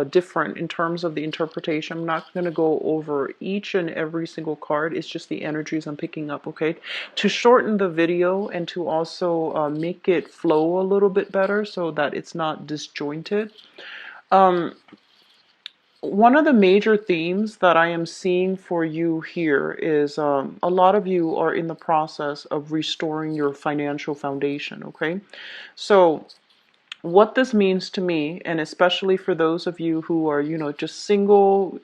different in terms of the interpretation. I'm not going to go over each and every single card. It's just the energies I'm picking up, okay? To shorten the video and to also make it flow a little bit better so that it's not disjointed. One of the major themes that I am seeing for you here is a lot of you are in the process of restoring your financial foundation, okay? So what this means to me, and especially for those of you who are, just single,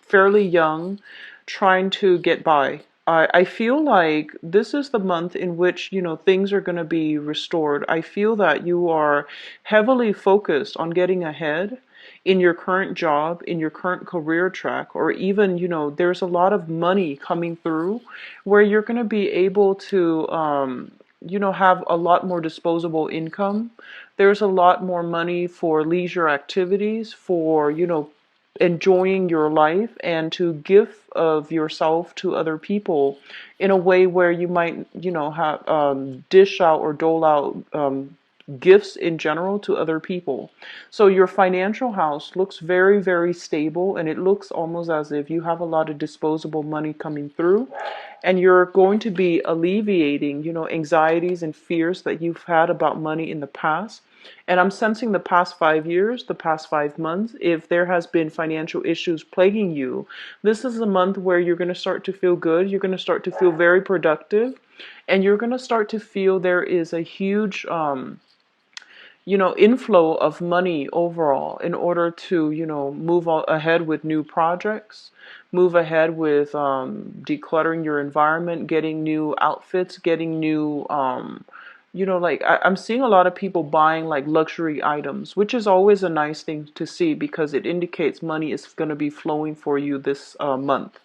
fairly young, trying to get by, I feel like this is the month in which, things are going to be restored. I feel that you are heavily focused on getting ahead in your current job, in your current career track, or even, there's a lot of money coming through where you're going to be able to, have a lot more disposable income. There's a lot more money for leisure activities, for, enjoying your life and to give of yourself to other people in a way where you might, have dish out or dole out gifts in general to other people. So your financial house looks very, very stable, and it looks almost as if you have a lot of disposable money coming through, and you're going to be alleviating, anxieties and fears that you've had about money in the past. And I'm sensing the past 5 years, the past 5 months, if there has been financial issues plaguing you, this is a month where you're going to start to feel good. You're going to start to feel very productive, and you're going to start to feel there is a huge, inflow of money overall in order to, move ahead with new projects, move ahead with decluttering your environment, getting new outfits, getting new, like I'm seeing a lot of people buying like luxury items, which is always a nice thing to see because it indicates money is going to be flowing for you this month.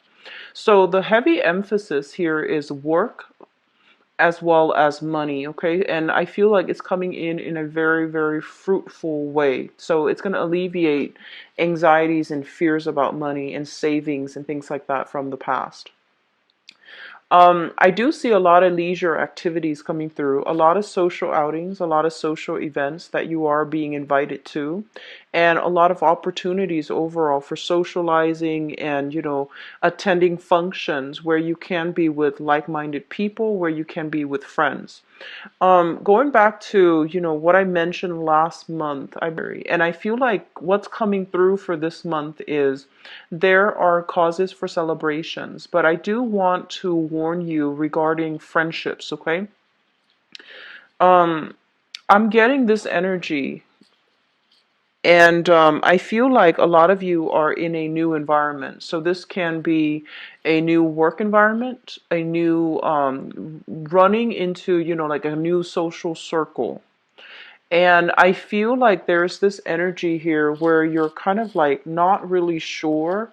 So the heavy emphasis here is work as well as money, okay? And I feel like it's coming in a very, very fruitful way. So it's going to alleviate anxieties and fears about money and savings and things like that from the past. I do see a lot of leisure activities coming through, a lot of social outings, a lot of social events that you are being invited to, and a lot of opportunities overall for socializing and, attending functions where you can be with like-minded people, where you can be with friends. Going back to, what I mentioned last month, and I feel like what's coming through for this month is there are causes for celebrations, but I do want to warn you regarding friendships, okay? Um, I'm getting this energy, and I feel like a lot of you are in a new environment. So this can be a new work environment, a new running into, like a new social circle. And I feel like there's this energy here where you're kind of like not really sure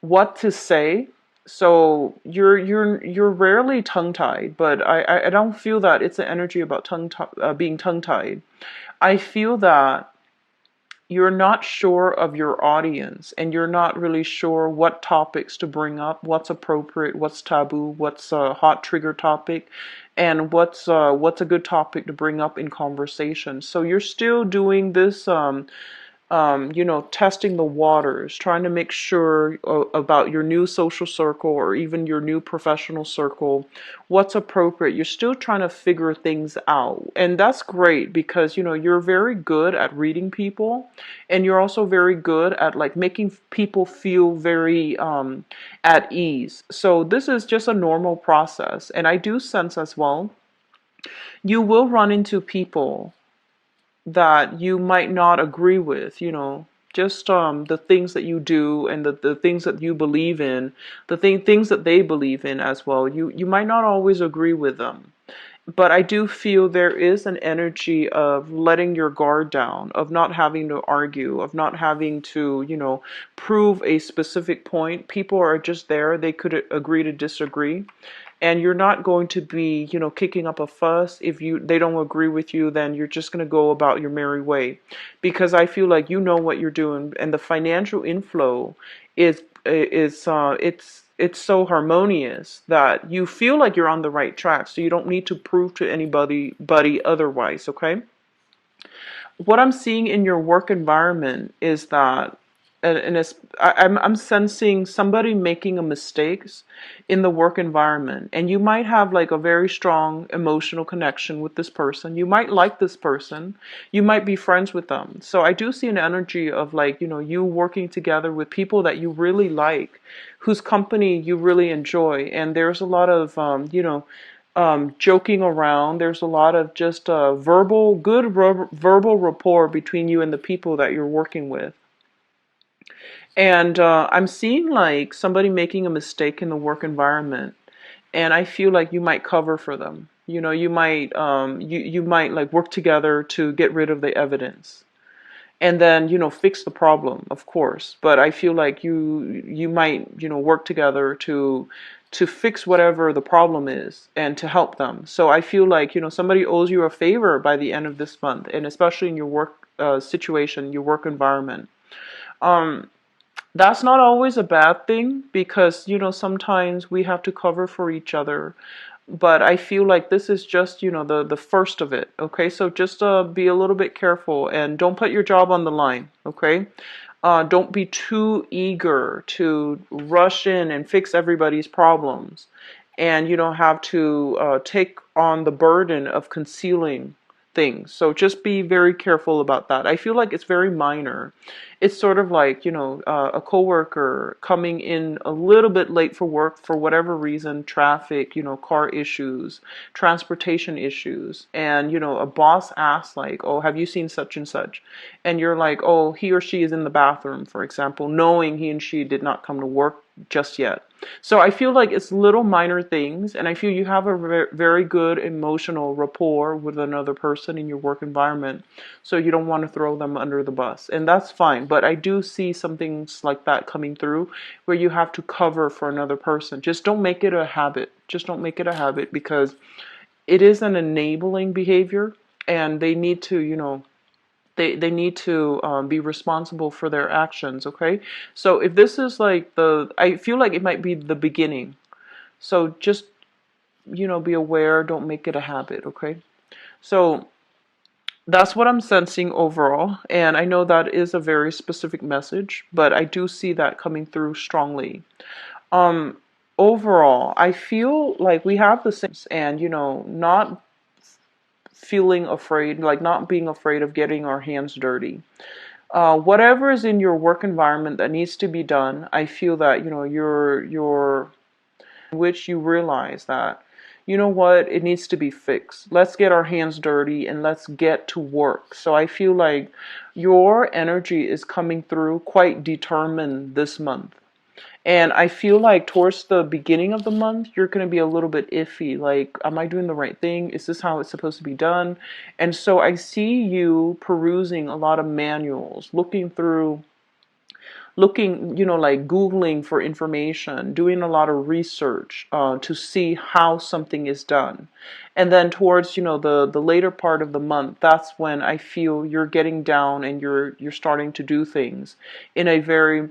what to say. So you're rarely tongue-tied, but I don't feel that it's an energy about being tongue-tied. I feel that you're not sure of your audience and you're not really sure what topics to bring up, what's appropriate, what's taboo, what's a hot trigger topic, and what's a good topic to bring up in conversation. So you're still doing this testing the waters, trying to make sure about your new social circle or even your new professional circle, what's appropriate. You're still trying to figure things out. And that's great because, you're very good at reading people, and you're also very good at like making people feel very at ease. So this is just a normal process. And I do sense as well, you will run into people that you might not agree with, just the things that you do and the things that you believe in, things that they believe in as well. You might not always agree with them. But I do feel there is an energy of letting your guard down, of not having to argue, of not having to, prove a specific point. People are just there. They could agree to disagree. And you're not going to be, kicking up a fuss. If they don't agree with you, then you're just going to go about your merry way. Because I feel like you know what you're doing, and the financial inflow it's so harmonious that you feel like you're on the right track. So you don't need to prove to anybody otherwise, okay? what I'm seeing in your work environment is that, and it's, I'm sensing somebody making a mistakes in the work environment, and you might have like a very strong emotional connection with this person. You might like this person, you might be friends with them. So I do see an energy of like, you working together with people that you really like, whose company you really enjoy, and there's a lot of joking around. There's a lot of just verbal rapport between you and the people that you're working with. And I'm seeing like somebody making a mistake in the work environment, and I feel like you might cover for them. You might like work together to get rid of the evidence, and then fix the problem, of course. But I feel like you might work together to fix whatever the problem is and to help them. So I feel like somebody owes you a favor by the end of this month, and especially in your work situation, your work environment. um that's not always a bad thing, because sometimes we have to cover for each other. But I feel like this is just the first of it. Okay, so just be a little bit careful and don't put your job on the line. Okay, don't be too eager to rush in and fix everybody's problems, and you don't have to take on the burden of concealing things. So just be very careful about that. I feel like it's very minor. It's sort of like, a coworker coming in a little bit late for work for whatever reason, traffic, car issues, transportation issues, and a boss asks like, "Oh, have you seen such and such?" And you're like, "Oh, he or she is in the bathroom," for example, knowing he and she did not come to work just yet. So I feel like it's little minor things, and I feel you have a very good emotional rapport with another person in your work environment, so you don't want to throw them under the bus, and that's fine. But I do see some things like that coming through, where you have to cover for another person. Just don't make it a habit. Just don't make it a habit, because it is an enabling behavior, and they need to, they need to be responsible for their actions. Okay, so if this is like I feel like it might be the beginning. So just be aware, don't make it a habit. Okay, so that's what I'm sensing overall, and I know that is a very specific message, but I do see that coming through strongly. um Overall, I feel like we have the same, and not feeling afraid, like not being afraid of getting our hands dirty. Whatever is in your work environment that needs to be done, I feel that you're which you realize that what, it needs to be fixed. Let's get our hands dirty and let's get to work. So I feel like your energy is coming through quite determined this month. And I feel like towards the beginning of the month, you're going to be a little bit iffy. Like, am I doing the right thing? Is this how it's supposed to be done? And so I see you perusing a lot of manuals, looking, like Googling for information, doing a lot of research to see how something is done. And then towards, the later part of the month, that's when I feel you're getting down and you're starting to do things in a very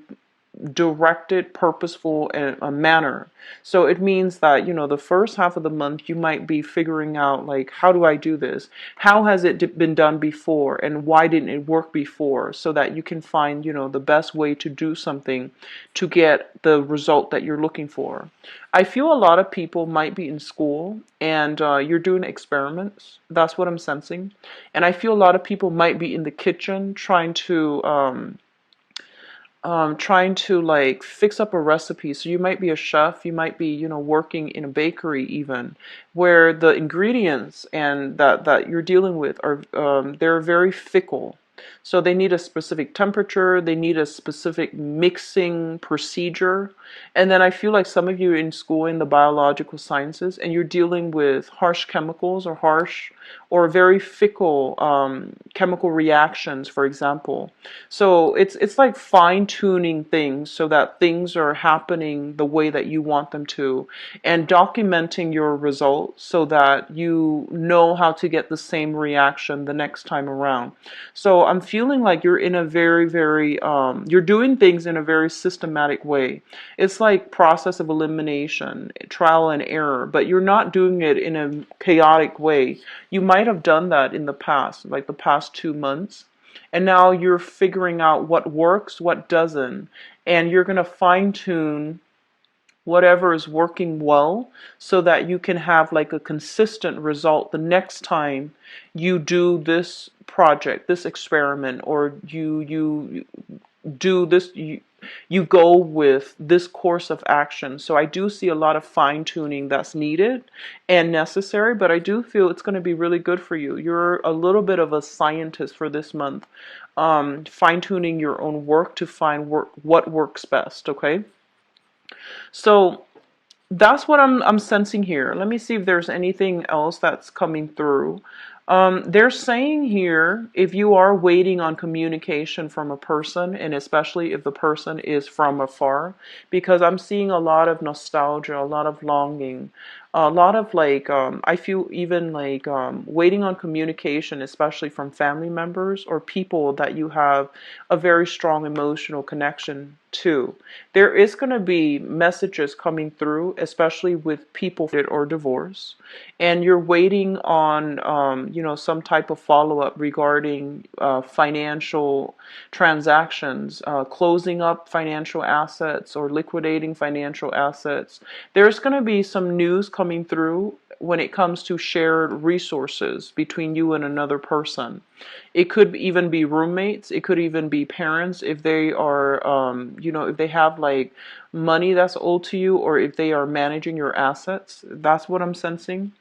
directed, purposeful manner. So it means that, the first half of the month, you might be figuring out, like, how do I do this? How has it been done before? And why didn't it work before? So that you can find, the best way to do something to get the result that you're looking for. I feel a lot of people might be in school and you're doing experiments. That's what I'm sensing. And I feel a lot of people might be in the kitchen trying to like fix up a recipe. So you might be a chef, you might be, working in a bakery even, where the ingredients and that you're dealing with are they're very fickle. So they need a specific temperature, they need a specific mixing procedure. And then I feel like some of you in school in the biological sciences, and you're dealing with harsh chemicals or harsh or very fickle chemical reactions, for example. So it's like fine tuning things so that things are happening the way that you want them to, and documenting your results so that you know how to get the same reaction the next time around. So I'm feeling like you're in a very, you're doing things in a very systematic way. It's like process of elimination, trial and error, but you're not doing it in a chaotic way. You might have done that in the past, like the past 2 months. And now you're figuring out what works, what doesn't, and you're going to fine tune whatever is working well so that you can have like a consistent result the next time you do this project, this experiment, or you do this, you go with this course of action. So I do see a lot of fine tuning that's needed and necessary, but I do feel it's going to be really good for you. You're a little bit of a scientist for this month, fine tuning your own work to find what works best. Okay, so that's what I'm sensing here. Let me see if there's anything else that's coming through. They're saying here, if you are waiting on communication from a person, and especially if the person is from afar, because I'm seeing a lot of nostalgia, a lot of longing, a lot of like, I feel even like waiting on communication, especially from family members or people that you have a very strong emotional connection to. There is going to be messages coming through, especially with people or divorce, and you're waiting on, some type of follow-up regarding financial transactions, closing up financial assets or liquidating financial assets. There's going to be some news coming through when it comes to shared resources between you and another person. It could even be roommates. It could even be parents if they are, if they have like money that's owed to you, or if they are managing your assets. That's what I'm sensing.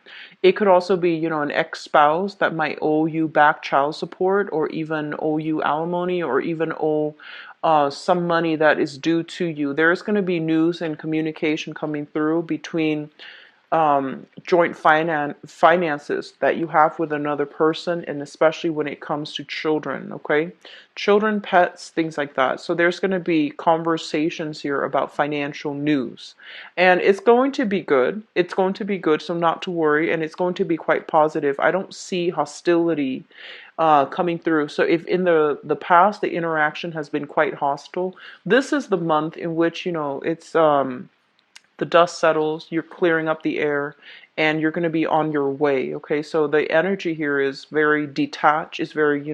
It could also be, an ex-spouse that might owe you back child support, or even owe you alimony, or even owe some money that is due to you. There's going to be news and communication coming through between joint finances that you have with another person, and especially when it comes to children. Okay, children, pets, things like that. So there's going to be conversations here about financial news, and it's going to be good. It's going to be good, so not to worry, and it's going to be quite positive. I don't see hostility coming through. So if in the past the interaction has been quite hostile, this is the month in which it's the dust settles, you're clearing up the air, and you're going to be on your way. Okay, so the energy here is very detached, is very,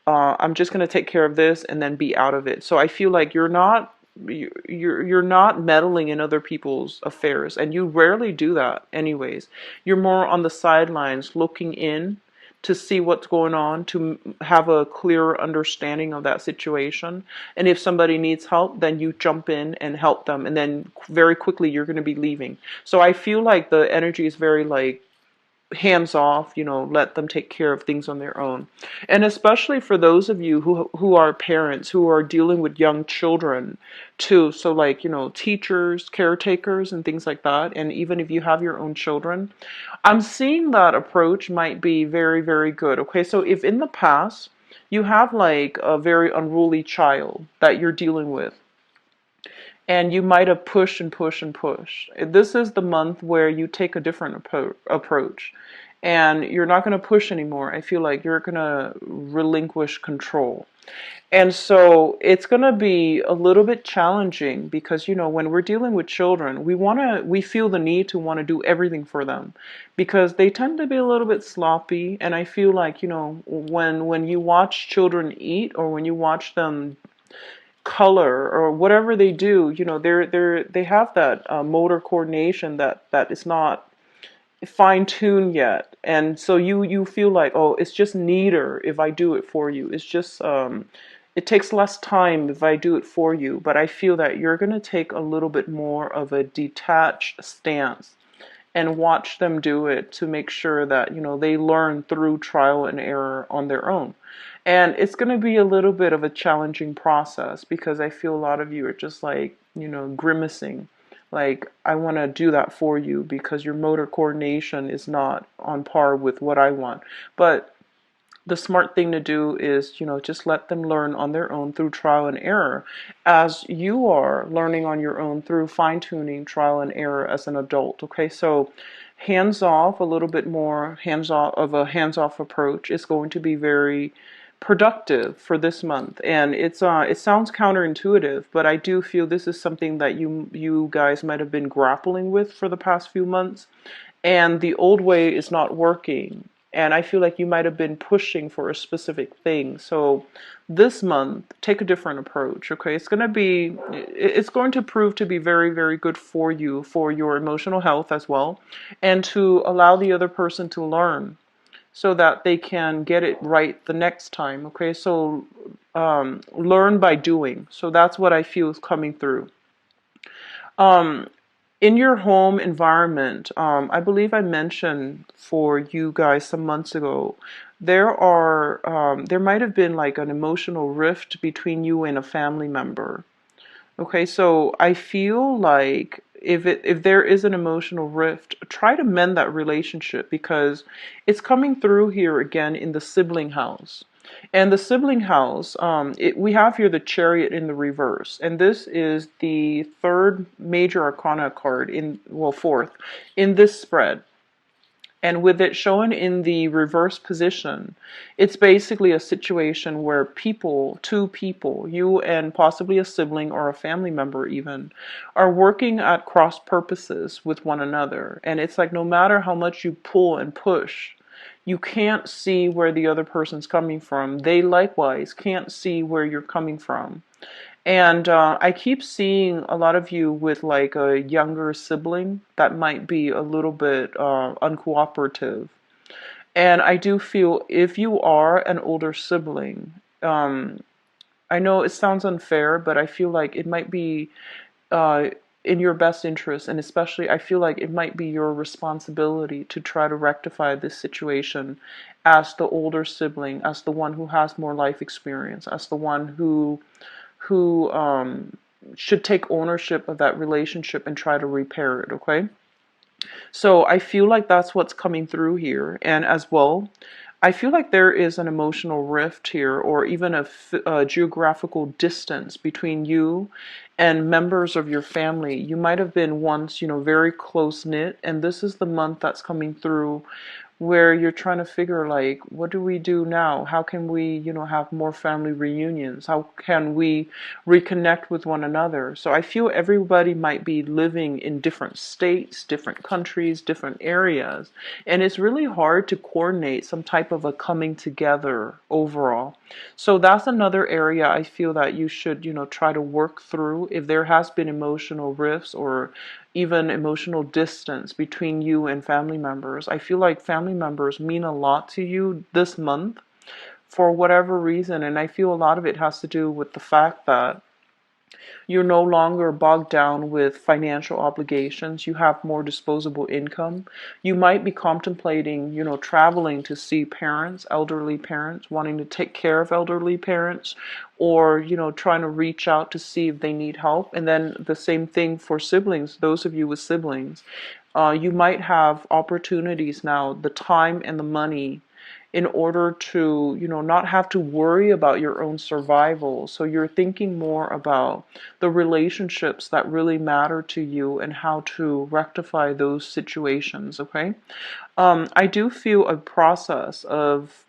I'm just going to take care of this and then be out of it. So I feel like you're not meddling in other people's affairs, and you rarely do that anyways. You're more on the sidelines looking in to see what's going on, to have a clearer understanding of that situation. And if somebody needs help, then you jump in and help them, and then very quickly you're going to be leaving. So I feel like the energy is very like hands off, let them take care of things on their own. And especially for those of you who are parents, who are dealing with young children too. So like, teachers, caretakers, and things like that. And even if you have your own children, I'm seeing that approach might be very, very good. Okay, so if in the past you have like a very unruly child that you're dealing with, and you might have pushed and pushed and pushed. This is the month where you take a different approach, and you're not going to push anymore. I feel like you're going to relinquish control. And so it's going to be a little bit challenging because, when we're dealing with children, we feel the need to want to do everything for them because they tend to be a little bit sloppy. And I feel like, when you watch children eat, or when you watch them color or whatever they do, they have that motor coordination that is not fine-tuned yet, and so you feel like, oh, it's just neater if I do it for you. It's just it takes less time if I do it for you. But I feel that you're going to take a little bit more of a detached stance and watch them do it to make sure that they learn through trial and error on their own. And it's going to be a little bit of a challenging process because I feel a lot of you are just like, grimacing. Like, I want to do that for you because your motor coordination is not on par with what I want. But the smart thing to do is, just let them learn on their own through trial and error, as you are learning on your own through fine-tuning trial and error as an adult. Okay, so hands off, a little bit more hands off approach is going to be very productive for this month, and it sounds counterintuitive, but I do feel this is something that you guys might have been grappling with for the past few months, and the old way is not working. And I feel like you might have been pushing for a specific thing. So this month, take a different approach, okay? It's going to prove to be very, very good for you, for your emotional health as well, and to allow the other person to learn so that they can get it right the next time, okay? So learn by doing. So that's what I feel is coming through. Um, in your home environment, I believe I mentioned for you guys some months ago, there might have been like an emotional rift between you and a family member. Okay, so I feel like if there is an emotional rift, try to mend that relationship, because it's coming through here again in the sibling house. And the sibling house, we have here the Chariot in the reverse, and this is the third major arcana card fourth in this spread. And with it shown in the reverse position, it's basically a situation where two people, you and possibly a sibling or a family member even, are working at cross purposes with one another. And it's like no matter how much you pull and push, you can't see where the other person's coming from. They likewise can't see where you're coming from. And I keep seeing a lot of you with like a younger sibling that might be a little bit uncooperative. And I do feel if you are an older sibling, I know it sounds unfair, but I feel like it might be uh, in your best interest. And especially, I feel like it might be your responsibility to try to rectify this situation as the older sibling, as the one who has more life experience, as the one who should take ownership of that relationship and try to repair it, okay? So I feel like that's what's coming through here. And as well, I feel like there is an emotional rift here, or even a geographical distance between you and members of your family. You might have been once, very close knit, and this is the month that's coming through where you're trying to figure like, what do we do now? How can we, have more family reunions? How can we reconnect with one another? So I feel everybody might be living in different states, different countries, different areas, and it's really hard to coordinate some type of a coming together overall. So that's another area I feel that you should, try to work through if there has been emotional rifts or even emotional distance between you and family members. I feel like family members mean a lot to you this month for whatever reason, and I feel a lot of it has to do with the fact that you're no longer bogged down with financial obligations. You have more disposable income. You might be contemplating, traveling to see parents, elderly parents, wanting to take care of elderly parents, or, trying to reach out to see if they need help. And then the same thing for siblings, those of you with siblings. You might have opportunities now, the time and the money in order to, not have to worry about your own survival. So you're thinking more about the relationships that really matter to you and how to rectify those situations, okay? I do feel a process of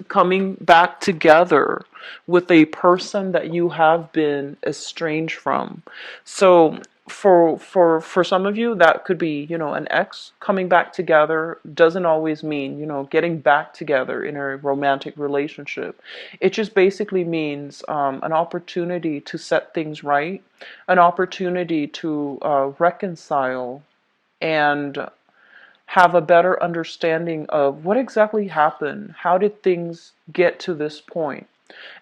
coming back together with a person that you have been estranged from. So for some of you that could be, an ex. Coming back together doesn't always mean, getting back together in a romantic relationship. It just basically means an opportunity to set things right, an opportunity to reconcile and have a better understanding of what exactly happened. How did things get to this point?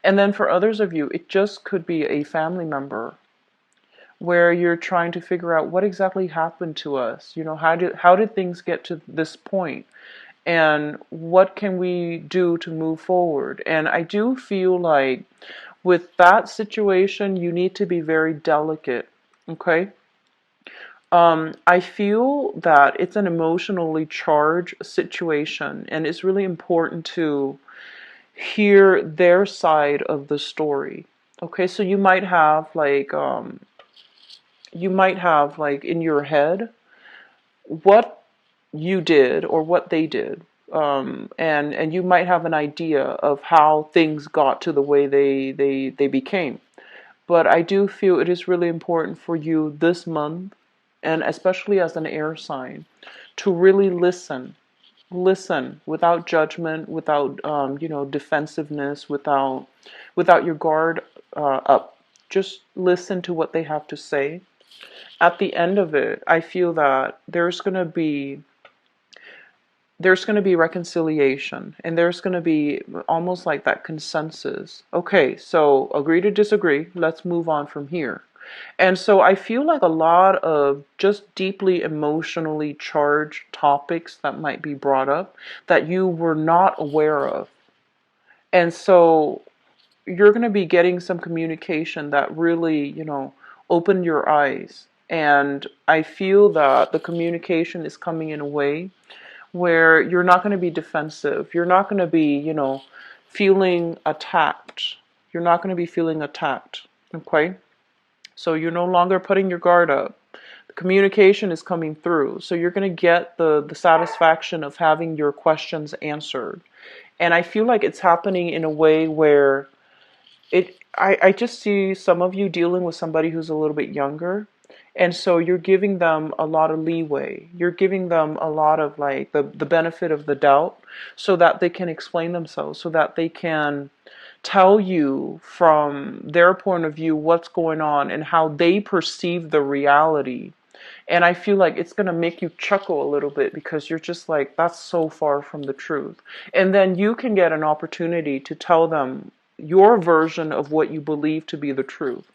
And then for others of you, it just could be a family member where you're trying to figure out what exactly happened to us. How did things get to this point? And what can we do to move forward? And I do feel like with that situation, you need to be very delicate, okay? I feel that it's an emotionally charged situation, and it's really important to hear their side of the story. Okay, so you might have like in your head what you did or what they did. and you might have an idea of how things got to the way they became. But I do feel it is really important for you this month, and especially as an air sign, to really listen without judgment, without defensiveness, without your guard up. Just listen to what they have to say. At the end of it, I feel that there's going to be reconciliation, and there's going to be almost like that consensus. Okay, so agree to disagree, let's move on from here. And so I feel like a lot of just deeply emotionally charged topics that might be brought up that you were not aware of. And so you're going to be getting some communication that really, opened your eyes. And I feel that the communication is coming in a way where you're not going to be defensive. You're not going to be, feeling attacked. You're not going to be feeling attacked. Okay? So you're no longer putting your guard up. The communication is coming through. So you're going to get the satisfaction of having your questions answered. And I feel like it's happening in a way where I just see some of you dealing with somebody who's a little bit younger. And so you're giving them a lot of leeway. You're giving them a lot of like the benefit of the doubt so that they can explain themselves, so that they can tell you from their point of view what's going on and how they perceive the reality. And I feel like it's going to make you chuckle a little bit because you're just like, that's so far from the truth. And then you can get an opportunity to tell them your version of what you believe to be the truth.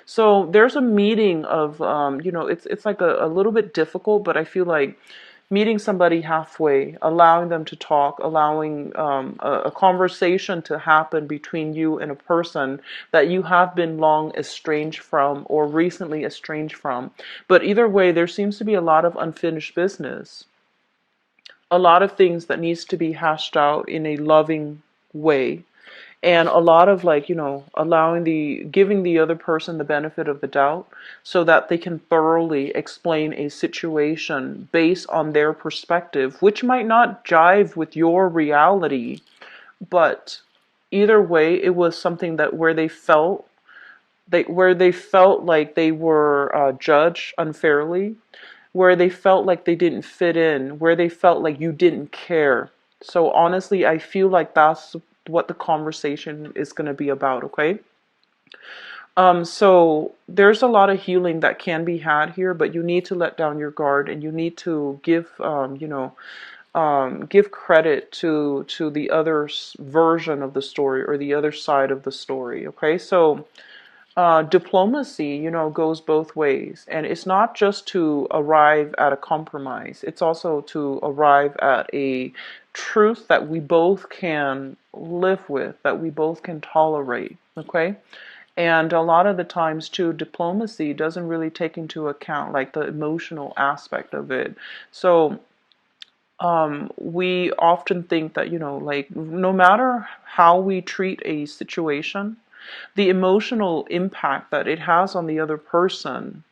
So there's a meeting of, it's like a little bit difficult, but I feel like meeting somebody halfway, allowing them to talk, allowing a conversation to happen between you and a person that you have been long estranged from or recently estranged from. But either way, there seems to be a lot of unfinished business, a lot of things that needs to be hashed out in a loving way, and a lot of like giving the other person the benefit of the doubt so that they can thoroughly explain a situation based on their perspective, which might not jive with your reality. But either way, it was something that where they felt like they were judged unfairly, where they felt like they didn't fit in, where they felt like you didn't care. So honestly, I feel like that's what the conversation is going to be about, okay? So there's a lot of healing that can be had here, but you need to let down your guard, and you need to give credit to the other version of the story, or the other side of the story, okay? So diplomacy, goes both ways. And it's not just to arrive at a compromise, it's also to arrive at a truth that we both can live with, that we both can tolerate, okay? And a lot of the times, too, diplomacy doesn't really take into account like the emotional aspect of it. So we often think that, like no matter how we treat a situation, the emotional impact that it has on the other person,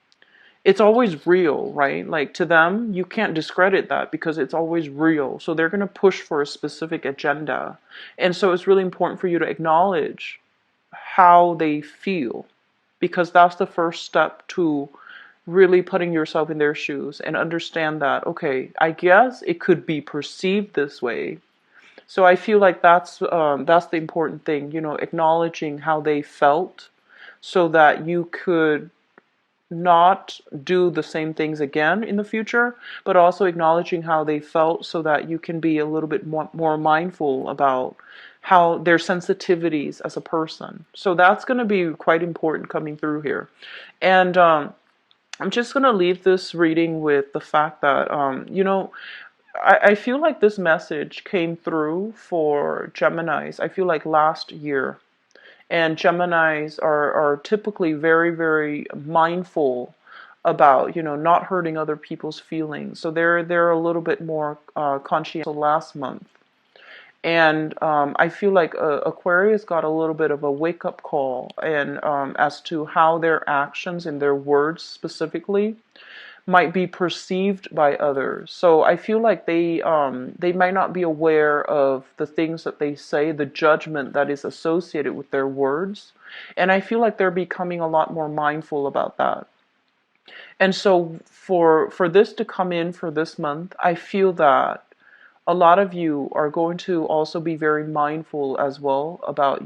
it's always real, right? Like to them, you can't discredit that because it's always real. So they're going to push for a specific agenda. And so it's really important for you to acknowledge how they feel, because that's the first step to really putting yourself in their shoes and understand that, okay, I guess it could be perceived this way. So I feel like that's the important thing, acknowledging how they felt so that you could not do the same things again in the future, but also acknowledging how they felt so that you can be a little bit more mindful about how their sensitivities as a person. So that's going to be quite important coming through here. And I'm just going to leave this reading with the fact that, I feel like this message came through for Geminis, I feel like last year. And Geminis are typically very, very mindful about, not hurting other people's feelings. So they're a little bit more conscientious last month. And I feel like Aquarius got a little bit of a wake-up call, and as to how their actions and their words specifically might be perceived by others. So I feel like they might not be aware of the things that they say, the judgment that is associated with their words. And I feel like they're becoming a lot more mindful about that. And so for this to come in for this month, I feel that a lot of you are going to also be very mindful as well about,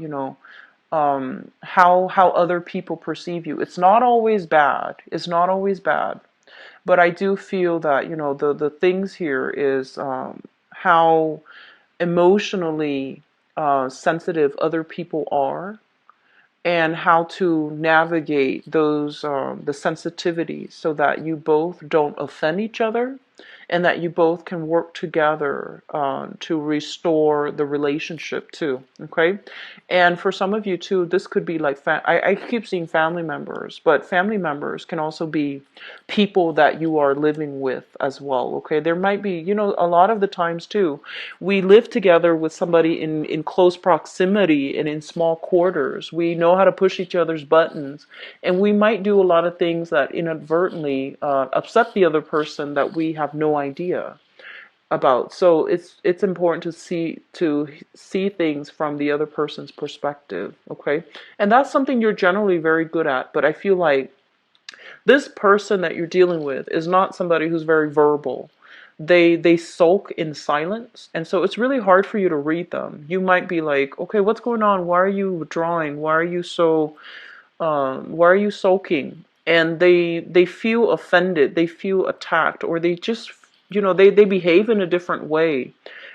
how other people perceive you. It's not always bad. It's not always bad. But I do feel that, the things here is how emotionally sensitive other people are, and how to navigate those the sensitivities so that you both don't offend each other, and that you both can work together to restore the relationship too. Okay, and for some of you too, this could be like I keep seeing family members, but family members can also be people that you are living with as well. Okay, there might be, a lot of the times too, we live together with somebody in close proximity and in small quarters. We know how to push each other's buttons, and we might do a lot of things that inadvertently upset the other person that we have no idea about. So it's important to see things from the other person's perspective. Okay, and that's something you're generally very good at. But I feel like this person that you're dealing with is not somebody who's very verbal. They sulk in silence, and so it's really hard for you to read them. You might be like, okay, what's going on? Why are you withdrawing? Why are you sulking? And they feel offended, they feel attacked, or they just, they behave in a different way.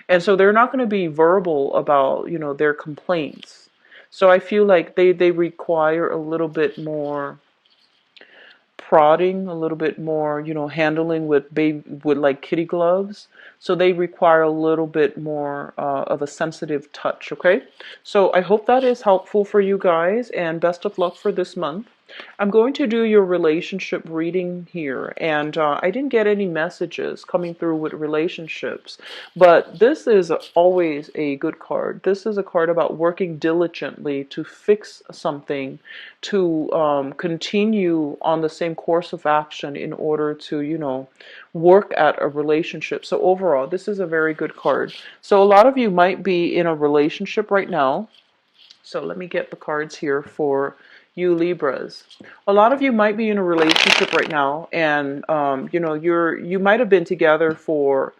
And so they're not going to be verbal about, their complaints. So I feel like they require a little bit more prodding, a little bit more, handling with like kitty gloves. So they require a little bit more of a sensitive touch. Okay, so I hope that is helpful for you guys, and best of luck for this month. I'm going to do your relationship reading here, and I didn't get any messages coming through with relationships, but this is always a good card. This is a card about working diligently to fix something, to continue on the same course of action in order to, work at a relationship. So overall, this is a very good card. So a lot of you might be in a relationship right now. So let me get the cards here for you Libras. A lot of you might be in a relationship right now, and you might have been together for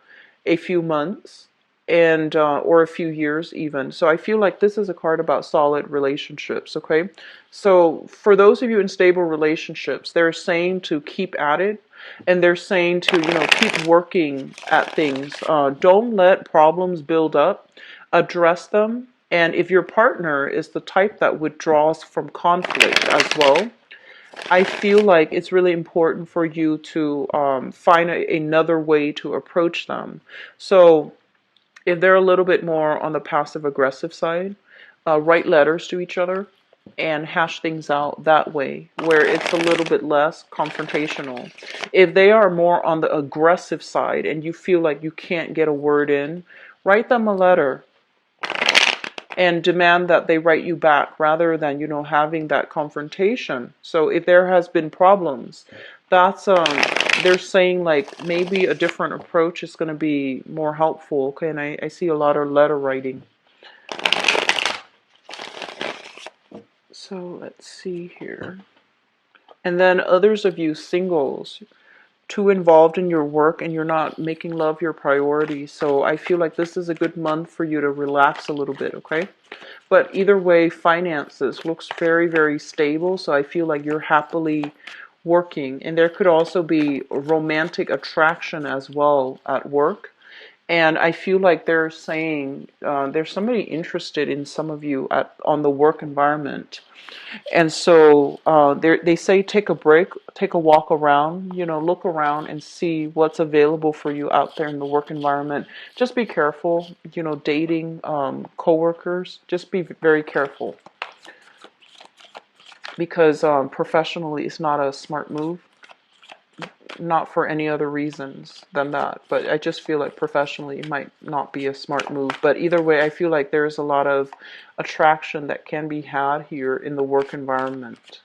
a few months, and or a few years even. So I feel like this is a card about solid relationships. Okay, so for those of you in stable relationships, they're saying to keep at it, and they're saying to, keep working at things. Don't let problems build up. Address them. And if your partner is the type that withdraws from conflict as well, I feel like it's really important for you to find another way to approach them. So if they're a little bit more on the passive aggressive side, write letters to each other and hash things out that way, where it's a little bit less confrontational. If they are more on the aggressive side and you feel like you can't get a word in, write them a letter and demand that they write you back, rather than, having that confrontation. So if there has been problems, that's they're saying like maybe a different approach is going to be more helpful. Okay, and I see a lot of letter writing. So let's see here. And then others of you singles, too involved in your work and you're not making love your priority. So I feel like this is a good month for you to relax a little bit, okay? But either way, finances looks very, very stable. So I feel like you're happily working. And there could also be romantic attraction as well at work. And I feel like they're saying there's somebody interested in some of you on the work environment. And so they say take a break, take a walk around, look around and see what's available for you out there in the work environment. Just be careful, dating coworkers. Just be very careful, because professionally it's not a smart move. Not for any other reasons than that, but I just feel like professionally it might not be a smart move. But either way, I feel like there's a lot of attraction that can be had here in the work environment.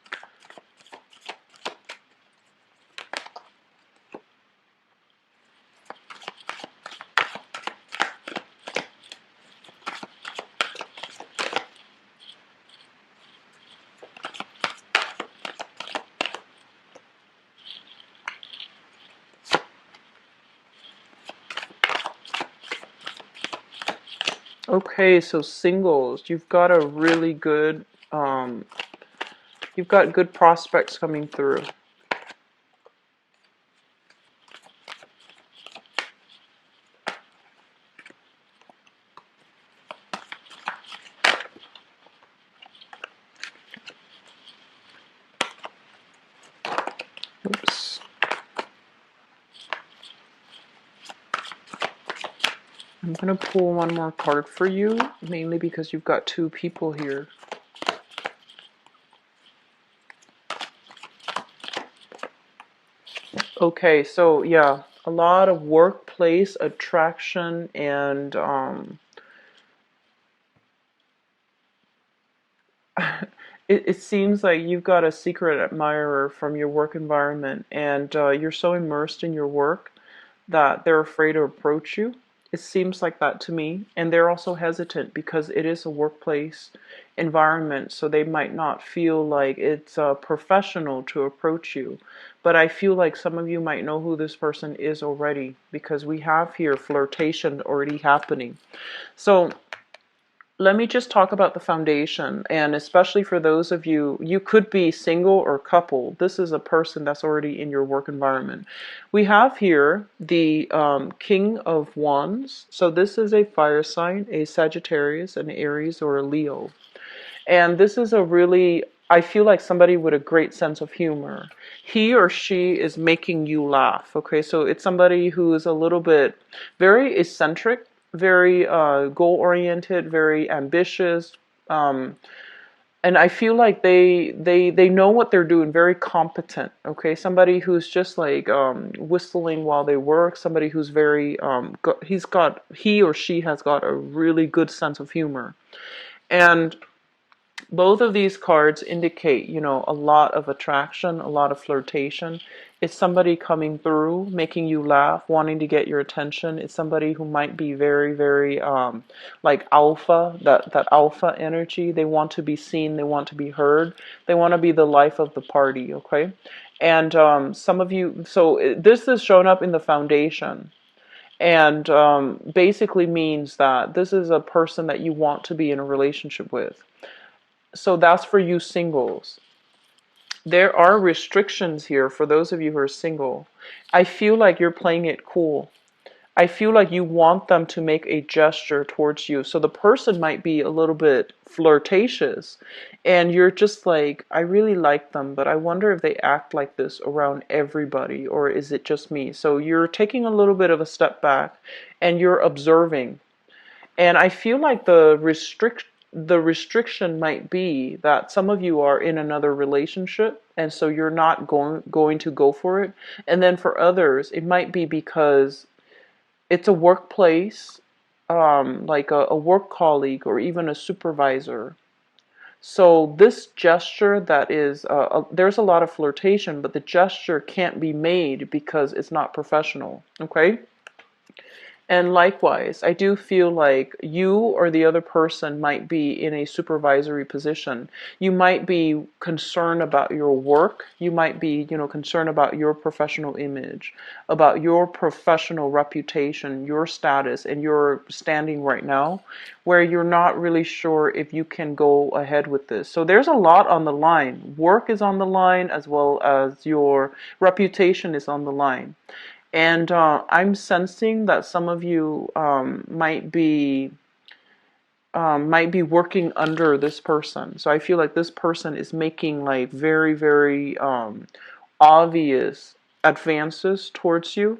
Okay, so singles, you've got a really good, you've got good prospects coming through. Oops. I'm going to pull one more card for you, mainly because you've got two people here. Okay, so yeah, a lot of workplace attraction and it seems like you've got a secret admirer from your work environment, and you're so immersed in your work that they're afraid to approach you. It seems like that to me. And they're also hesitant because it is a workplace environment, so they might not feel like it's professional to approach you. But I feel like some of you might know who this person is already, because we have here flirtation already happening. So let me just talk about the foundation, and especially for those of you, you could be single or couple. This is a person that's already in your work environment. We have here the King of Wands. So this is a fire sign, a Sagittarius, an Aries, or a Leo. And this is a really, I feel like somebody with a great sense of humor. He or she is making you laugh. Okay, so it's somebody who is a little bit very eccentric, very goal-oriented, very ambitious. Um, and I feel like they know what they're doing, very competent. Okay, somebody who's just like whistling while they work. Somebody who's very he or she has got a really good sense of humor. And both of these cards indicate, you know, a lot of attraction, a lot of flirtation. It's somebody coming through, making you laugh, wanting to get your attention. It's somebody who might be very, very like alpha, that alpha energy. They want to be seen, they want to be heard, they want to be the life of the party, okay? And some of you, so this is shown up in the foundation. And basically means that this is a person that you want to be in a relationship with. So that's for you singles. There are restrictions here for those of you who are single. I feel like you're playing it cool. I feel like you want them to make a gesture towards you. So the person might be a little bit flirtatious, and you're just like, I really like them, but I wonder if they act like this around everybody, or is it just me? So you're taking a little bit of a step back and you're observing. And I feel like the restriction might be that some of you are in another relationship, and so you're not going to go for it. And then for others, it might be because it's a workplace, like a work colleague or even a supervisor. So this gesture that is, there's a lot of flirtation, but the gesture can't be made because it's not professional. Okay. And likewise, I do feel like you or the other person might be in a supervisory position. You might be concerned about your work. You might be, you know, concerned about your professional image, about your professional reputation, your status, and your standing right now, where you're not really sure if you can go ahead with this. So there's a lot on the line. Work is on the line, as well as your reputation is on the line. And I'm sensing that some of you might be working under this person. So I feel like this person is making like very, very obvious advances towards you.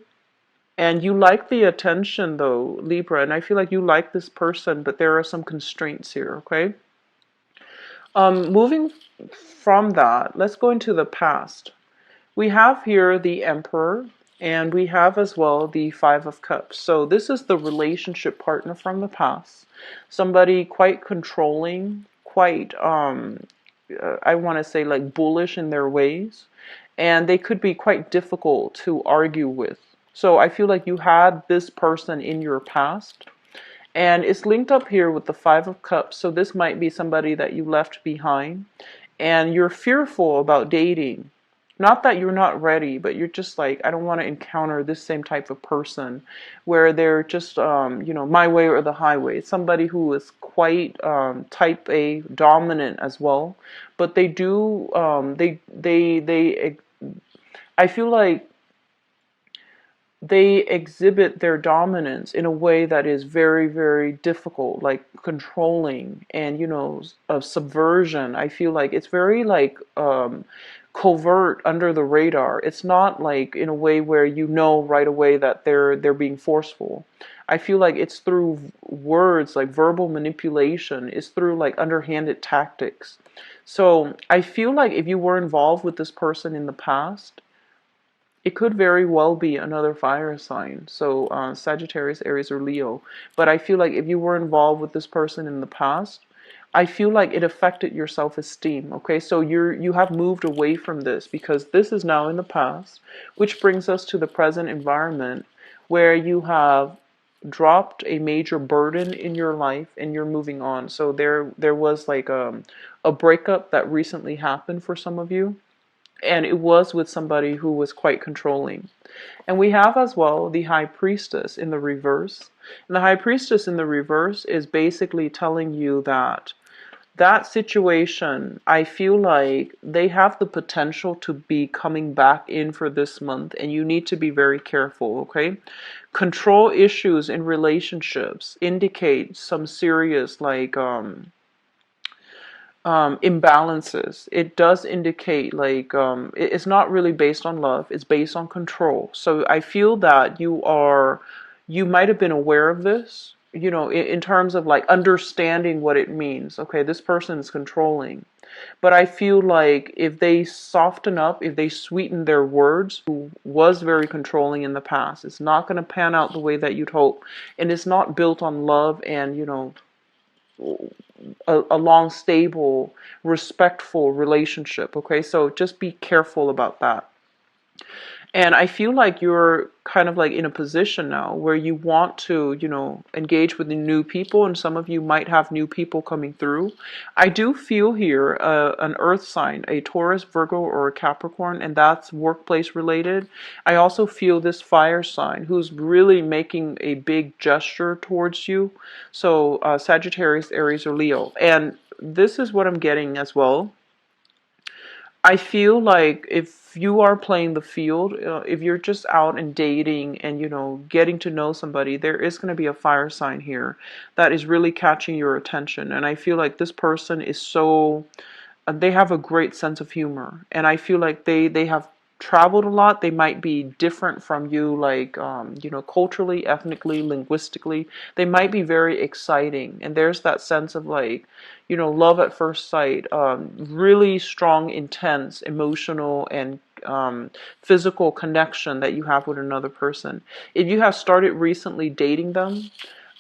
And you like the attention though, Libra, and I feel like you like this person, but there are some constraints here, okay? Moving from that, let's go into the past. We have here the Emperor, and we have as well the Five of Cups. So this is the relationship partner from the past. Somebody quite controlling, quite, I want to say like bullish in their ways. And they could be quite difficult to argue with. So I feel like you had this person in your past. And it's linked up here with the Five of Cups. So this might be somebody that you left behind. And you're fearful about dating. Not that you're not ready, but you're just like, I don't want to encounter this same type of person where they're just, my way or the highway. It's somebody who is quite type A dominant as well, but they do, I feel like they exhibit their dominance in a way that is very, very difficult, like controlling and, of subversion. I feel like it's very like covert under the radar. It's not like in a way where you know right away that they're being forceful. I feel like it's through words, like verbal manipulation. It's through like underhanded tactics. So I feel like if you were involved with this person in the past, it could very well be another fire sign, so Sagittarius, Aries, or Leo. But I feel like if you were involved with this person in the past, I feel like it affected your self-esteem. Okay, so you have moved away from this because this is now in the past, which brings us to the present environment where you have dropped a major burden in your life and you're moving on. So there was like a breakup that recently happened for some of you, and it was with somebody who was quite controlling. And we have as well the High Priestess in the reverse. And the High Priestess in the reverse is basically telling you that that situation, I feel like they have the potential to be coming back in for this month, and you need to be very careful, okay? Control issues in relationships indicate some serious like imbalances. It does indicate like it's not really based on love, it's based on control. So I feel that you might have been aware of this, in terms of like understanding what it means. Okay, this person is controlling. But I feel like if they soften up, if they sweeten their words, who was very controlling in the past, it's not going to pan out the way that you'd hope. And it's not built on love and, a long, stable, respectful relationship. Okay, so just be careful about that. And I feel like you're kind of like in a position now where you want to, engage with the new people, and some of you might have new people coming through. I do feel here an earth sign, a Taurus, Virgo, or a Capricorn, and that's workplace related. I also feel this fire sign who's really making a big gesture towards you. So Sagittarius, Aries, or Leo. And this is what I'm getting as well. I feel like if you are playing the field, if you're just out and dating and, getting to know somebody, there is going to be a fire sign here that is really catching your attention. And I feel like this person is so, they have a great sense of humor. And I feel like they have traveled a lot. They might be different from you, like, culturally, ethnically, linguistically. They might be very exciting. And there's that sense of like, love at first sight, really strong, intense, emotional, and physical connection that you have with another person. If you have started recently dating them,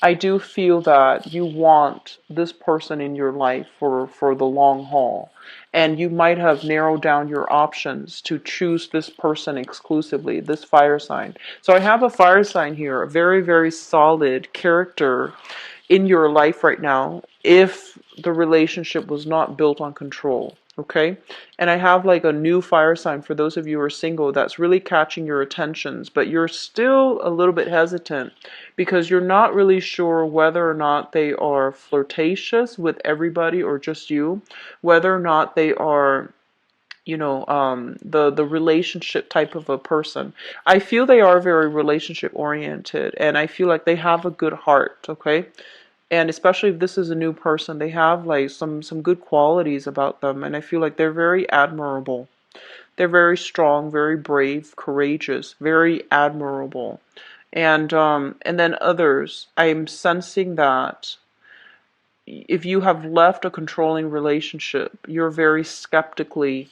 I do feel that you want this person in your life for the long haul. And you might have narrowed down your options to choose this person exclusively, this fire sign. So I have a fire sign here, a very, very solid character in your life right now if the relationship was not built on control. Okay, and I have like a new fire sign for those of you who are single that's really catching your attentions, but you're still a little bit hesitant because you're not really sure whether or not they are flirtatious with everybody or just you, whether or not they are, the relationship type of a person. I feel they are very relationship oriented, and I feel like they have a good heart. Okay, and especially if this is a new person, they have like some good qualities about them, and I feel like they're very admirable. They're very strong, very brave, courageous, very admirable. And then others, I'm sensing that if you have left a controlling relationship, you're very skeptically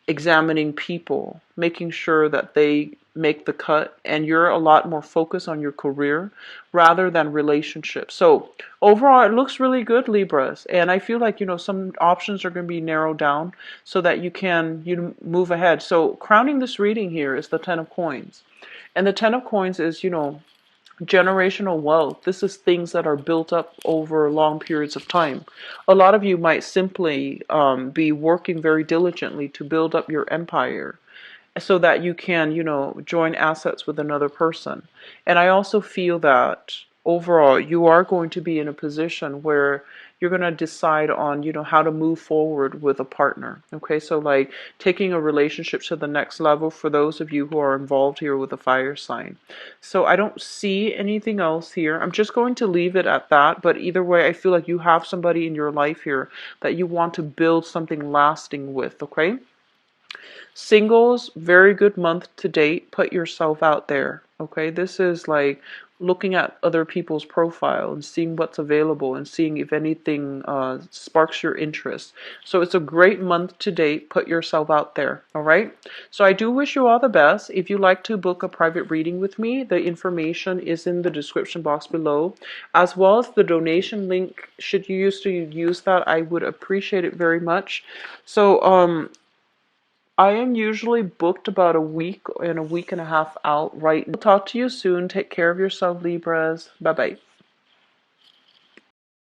examining people, making sure that they make the cut, and you're a lot more focused on your career rather than relationships. So overall, it looks really good, Libras, and I feel like, some options are going to be narrowed down so that you can, move ahead. So crowning this reading here is the Ten of Coins. And the Ten of Coins is, Generational wealth, this is things that are built up over long periods of time. A lot of you might simply be working very diligently to build up your empire so that you can, join assets with another person. And I also feel that overall you are going to be in a position where you're going to decide on, how to move forward with a partner. Okay, so like taking a relationship to the next level for those of you who are involved here with a fire sign. So I don't see anything else here. I'm just going to leave it at that. But either way, I feel like you have somebody in your life here that you want to build something lasting with. Okay. Singles, very good month to date. Put yourself out there. Okay, this is like looking at other people's profile and seeing what's available and seeing if anything sparks your interest. So it's a great month to date. Put yourself out there. All right. So I do wish you all the best. If you'd like to book a private reading with me, the information is in the description box below, as well as the donation link. Should you use that, I would appreciate it very much. So I am usually booked about a week and a week and a half out right now. Talk to you soon. Take care of yourself, Libras. Bye bye.